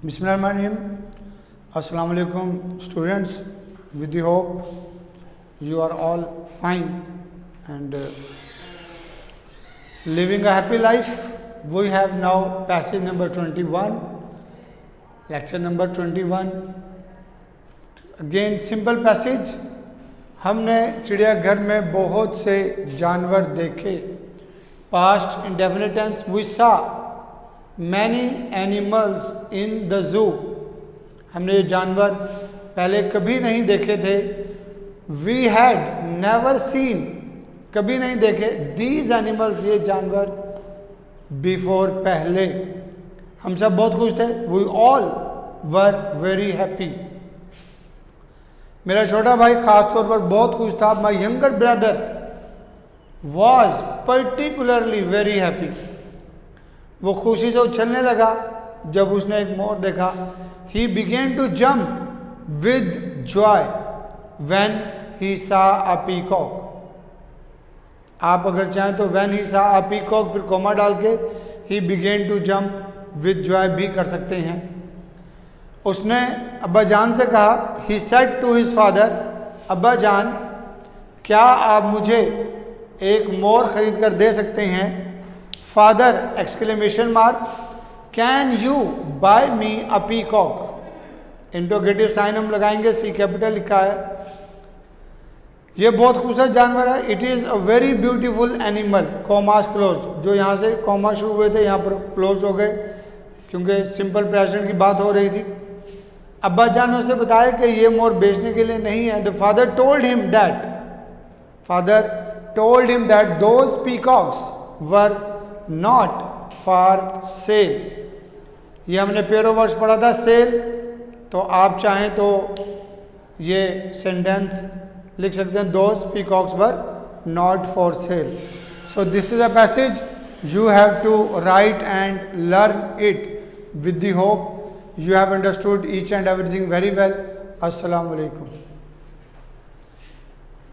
Bismillahirrahmanirrahim. Assalamu alaikum students. With the hope you are all fine and living a happy life. We have now passage number 21, lecture number 21. Again simple passage. हमने चिड़ियाघर में बहुत से जानवर देखे. Past indefinite tense, we saw many animals in the zoo. हमने ये जानवर पहले कभी नहीं देखे थे. We had never seen, कभी नहीं देखे, these animals, ये जानवर, before, पहले. हम सब बहुत खुश थे. We all were very happy. मेरा छोटा भाई खास तौर पर बहुत खुश था. My younger brother was particularly very happy. वो खुशी से उछलने लगा जब उसने एक मोर देखा. He began to jump with joy when he saw a peacock. आप अगर चाहें तो when he saw a peacock फिर कोमा डाल के he began to jump with joy भी कर सकते हैं. उसने अब्बा जान से कहा, he said to his father, अब्बा जान क्या आप मुझे एक मोर खरीद कर दे सकते हैं? Father exclamation mark, can you buy me a peacock. Interrogative sign हम लगाएंगे, सी कैपिटल लिखा है. ये बहुत खूबसूरत जानवर है. It is a very beautiful animal. Commas closed, जो यहाँ से कॉमा शुरू हुए थे यहाँ पर क्लोज हो गए क्योंकि सिंपल प्रेजेंट की बात हो रही थी. अब्बा जान ने उसे बताया कि ये मोर बेचने के लिए नहीं है. The father told him that those peacocks were not for sale. ये हमने पेरो वर्ड्स पढ़ा था, सेल. तो आप चाहें तो ये सेंटेंस लिख सकते हैं, those peacocks were not for sale. So this is a passage you have to write and learn it with the hope you have understood each and everything very well. Assalamu alaikum.